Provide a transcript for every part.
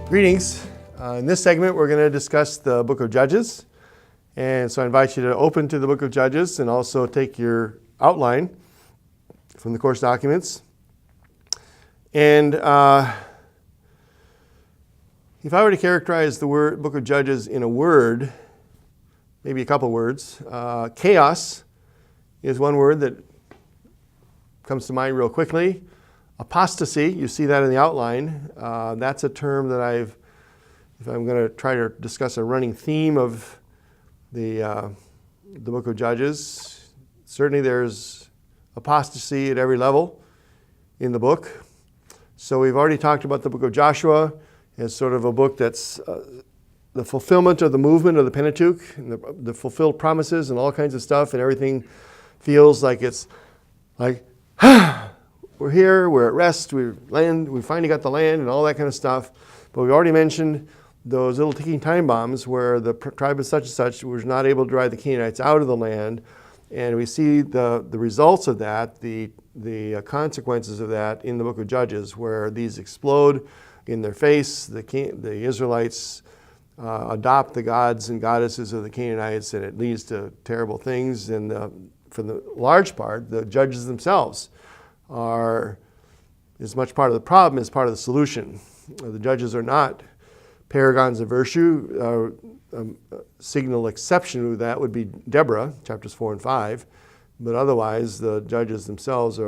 Greetings. In this segment, we're going to discuss the book of Judges. And so I invite you to open to the book of Judges and also take your outline from the course documents. And if I were to characterize the book of Judges in a word, maybe a couple words, chaos is one word that comes to mind real quickly. Apostasy, you see that in the outline. That's a term that if I'm going to try to discuss a running theme of the book of Judges, certainly there's apostasy at every level in the book. So we've already talked about the book of Joshua as sort of a book that's the fulfillment of the movement of the Pentateuch, and the fulfilled promises and all kinds of stuff, and everything feels like it's like, we're here, we're at rest, we finally got the land and all that kind of stuff. But we've already mentioned those little ticking time bombs where the tribe of such and such was not able to drive the Canaanites out of the land. And we see the results of that, the consequences of that in the book of Judges, where these explode in their face. The Israelites adopt the gods and goddesses of the Canaanites, and it leads to terrible things. And for the large part, the judges themselves are as much part of the problem as part of the solution. The judges are not paragons of virtue. A signal exception to that would be Deborah, chapters 4 and 5. But otherwise, the judges themselves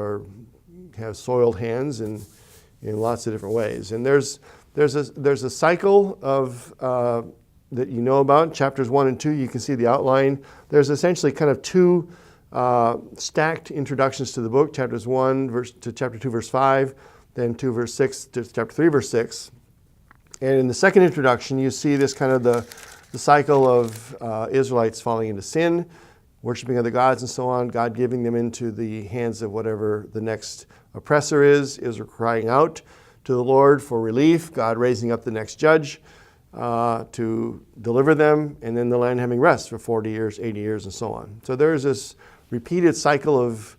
have soiled hands in lots of different ways. And there's a cycle of that you know about, chapters 1 and 2. You can see the outline. There's essentially kind of two stacked introductions to the book, chapters 1 to chapter 2, verse 5, then 2, verse 6 to chapter 3, verse 6. And in the second introduction, you see this kind of the cycle of Israelites falling into sin, worshiping other gods and so on, God giving them into the hands of whatever the next oppressor is, Israel crying out to the Lord for relief, God raising up the next judge to deliver them, and then the land having rest for 40 years, 80 years, and so on. So there's this repeated cycle of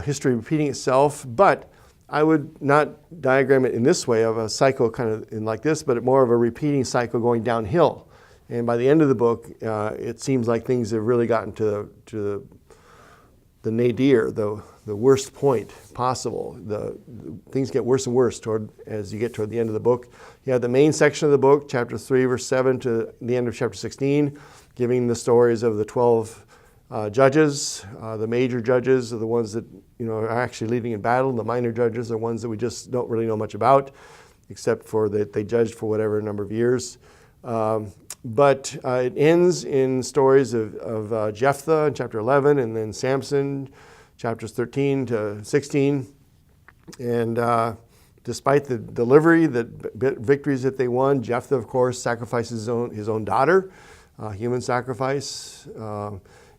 history repeating itself, but I would not diagram it in this way of a cycle kind of in like this, but more of a repeating cycle going downhill. And by the end of the book, it seems like things have really gotten to the nadir, the worst point possible. Things get worse and worse as you get toward the end of the book. You have the main section of the book, chapter 3, verse 7 to the end of chapter 16, giving the stories of the 12 judges. The major judges are the ones that are actually leading in battle. The minor judges are ones that we just don't really know much about, except for that they judged for whatever number of years. But it ends in stories of Jephthah in chapter 11, and then Samson, chapters 13 to 16. And despite the delivery, the victories that they won, Jephthah, of course, sacrifices his own daughter, human sacrifice.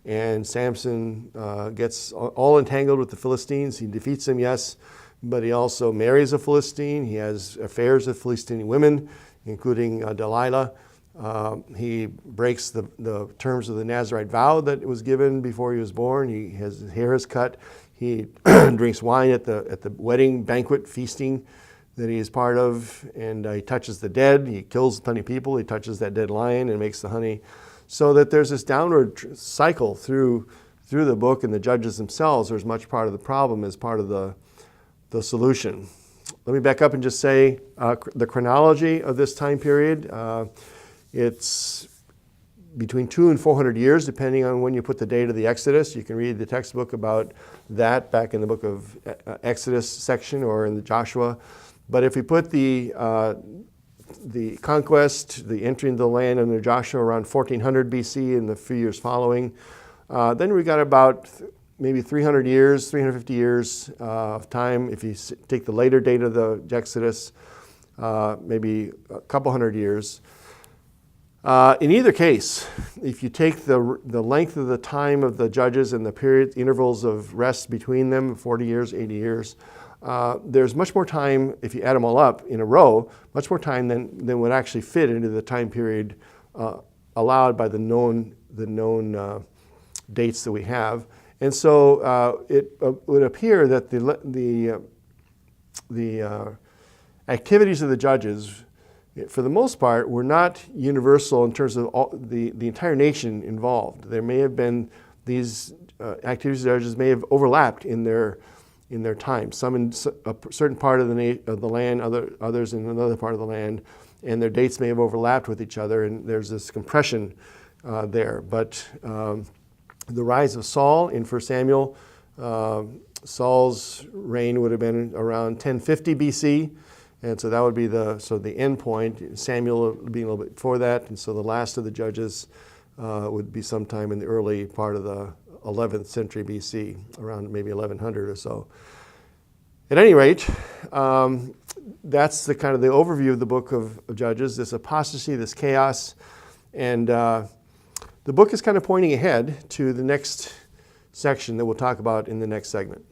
And Samson gets all entangled with the Philistines. He defeats them, yes, but he also marries a Philistine. He has affairs with Philistine women, including Delilah. He breaks the terms of the Nazirite vow that was given before he was born. His hair is cut. He drinks wine at the wedding banquet feasting that he is part of, and he touches the dead. He kills plenty of people. He touches that dead lion and makes the honey. So that there's this downward cycle through the book, and the judges themselves are as much part of the problem as part of the solution. Let me back up and just say the chronology of this time period. It's between 200 and 400 years, depending on when you put the date of the Exodus. You can read the textbook about that back in the book of Exodus section or in the Joshua. But if we put the conquest, the entry into the land under Joshua around 1400 BC and the few years following, then we got about maybe 300 years, 350 years of time. If you take the later date of the Exodus, maybe a couple hundred years. In either case, if you take the length of the time of the judges and the intervals of rest between them, 40 years, 80 years, there's much more time, if you add them all up in a row, much more time than would actually fit into the time period allowed by the known dates that we have. And so it would appear that the activities of the judges for the most part, were not universal in terms of the entire nation involved. There may have been these activities of judges may have overlapped in their time. Some in a certain part of the land, others in another part of the land, and their dates may have overlapped with each other, and there's this compression there. But the rise of Saul in 1 Samuel, Saul's reign would have been around 1050 BC. And so that would be the end point. Samuel being a little bit before that, and so the last of the judges would be sometime in the early part of the 11th century BC, around maybe 1100 or so. At any rate, that's the kind of the overview of the book of Judges, this apostasy, this chaos, and the book is kind of pointing ahead to the next section that we'll talk about in the next segment.